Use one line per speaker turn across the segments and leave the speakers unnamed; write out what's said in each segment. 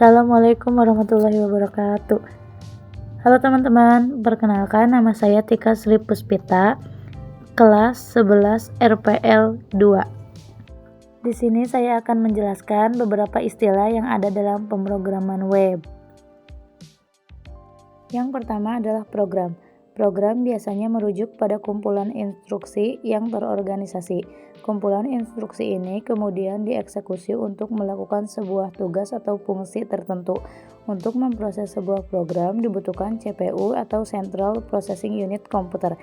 Assalamualaikum warahmatullahi wabarakatuh. Halo teman-teman, perkenalkan nama saya Tika Sri Puspita, kelas 11 RPL 2. Di sini saya akan menjelaskan beberapa istilah yang ada dalam pemrograman web. Yang pertama adalah program. Program biasanya merujuk pada kumpulan instruksi yang terorganisasi. Kumpulan instruksi ini kemudian dieksekusi untuk melakukan sebuah tugas atau fungsi tertentu. Untuk memproses sebuah program dibutuhkan CPU atau Central Processing Unit komputer.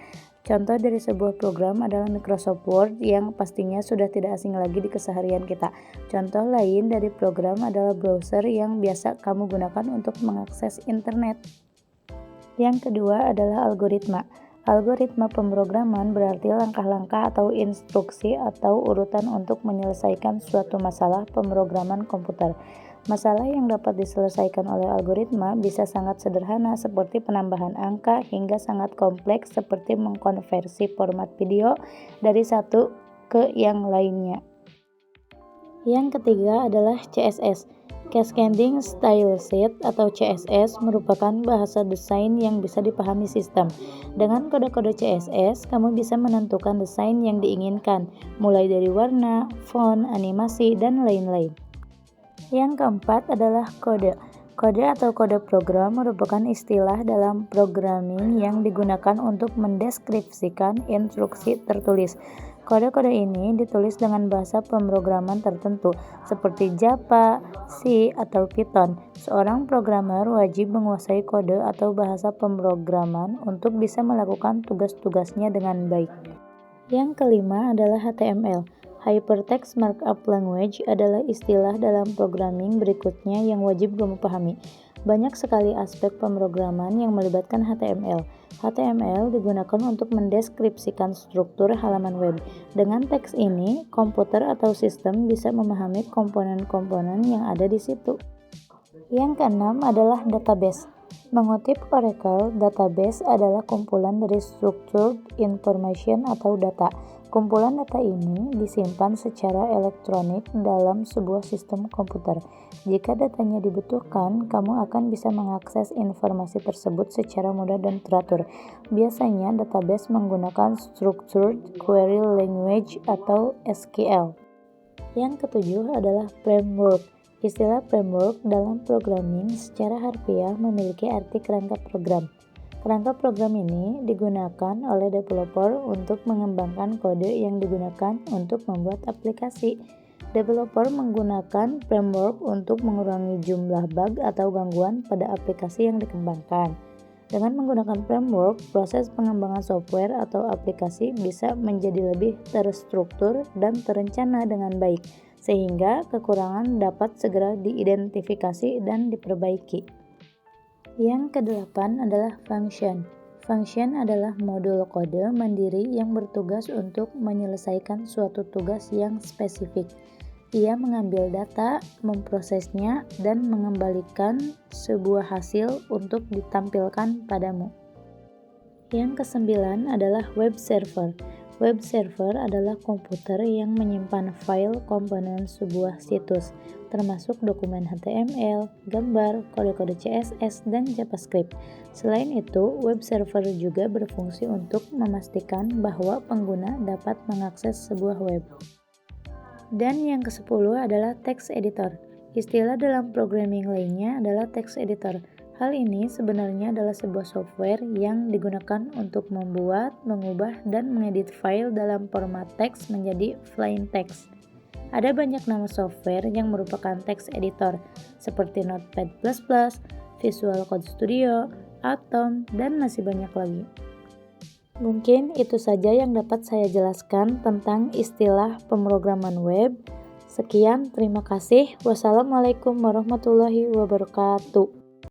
Contoh dari sebuah program adalah Microsoft Word yang pastinya sudah tidak asing lagi di keseharian kita. Contoh lain dari program adalah browser yang biasa kamu gunakan untuk mengakses internet. Yang kedua adalah algoritma. Algoritma pemrograman berarti langkah-langkah atau instruksi atau urutan untuk menyelesaikan suatu masalah pemrograman komputer. Masalah yang dapat diselesaikan oleh algoritma bisa sangat sederhana seperti penambahan angka hingga sangat kompleks seperti mengkonversi format video dari satu ke yang lainnya. Yang ketiga adalah CSS. Cascading Style Sheet atau CSS merupakan bahasa desain yang bisa dipahami sistem. Dengan kode-kode CSS, kamu bisa menentukan desain yang diinginkan, mulai dari warna, font, animasi, dan lain-lain. Yang keempat adalah kode. Kode atau kode program merupakan istilah dalam programming yang digunakan untuk mendeskripsikan instruksi tertulis. Kode-kode ini ditulis dengan bahasa pemrograman tertentu, seperti Java, C, atau Python. Seorang programmer wajib menguasai kode atau bahasa pemrograman untuk bisa melakukan tugas-tugasnya dengan baik. Yang kelima adalah HTML. Hypertext Markup Language adalah istilah dalam programming berikutnya yang wajib kamu pahami. Banyak sekali aspek pemrograman yang melibatkan HTML. HTML digunakan untuk mendeskripsikan struktur halaman web. Dengan teks ini, komputer atau sistem bisa memahami komponen-komponen yang ada di situ. Yang keenam adalah database. Mengutip Oracle, database adalah kumpulan dari structured information atau data. Kumpulan data ini disimpan secara elektronik dalam sebuah sistem komputer. Jika datanya dibutuhkan, kamu akan bisa mengakses informasi tersebut secara mudah dan teratur. Biasanya database menggunakan Structured Query Language atau SQL. Yang ketujuh adalah framework. Istilah framework dalam programming secara harfiah memiliki arti kerangka program. Kerangka program ini digunakan oleh developer untuk mengembangkan kode yang digunakan untuk membuat aplikasi. Developer menggunakan framework untuk mengurangi jumlah bug atau gangguan pada aplikasi yang dikembangkan. Dengan menggunakan framework, proses pengembangan software atau aplikasi bisa menjadi lebih terstruktur dan terencana dengan baik, sehingga kekurangan dapat segera diidentifikasi dan diperbaiki. Yang kedelapan adalah function. Function adalah modul kode mandiri yang bertugas untuk menyelesaikan suatu tugas yang spesifik. Ia mengambil data, memprosesnya, dan mengembalikan sebuah hasil untuk ditampilkan padamu. Yang kesembilan adalah web server. Web server adalah komputer yang menyimpan file komponen sebuah situs, termasuk dokumen HTML, gambar, kode-kode CSS, dan JavaScript. Selain itu, web server juga berfungsi untuk memastikan bahwa pengguna dapat mengakses sebuah web. Dan yang ke-10 adalah text editor. Istilah dalam programming lainnya adalah text editor. Hal ini sebenarnya adalah sebuah software yang digunakan untuk membuat, mengubah, dan mengedit file dalam format teks menjadi plain text. Ada banyak nama software yang merupakan text editor, seperti Notepad++, Visual Code Studio, Atom, dan masih banyak lagi. Mungkin itu saja yang dapat saya jelaskan tentang istilah pemrograman web. Sekian, terima kasih. Wassalamualaikum warahmatullahi wabarakatuh.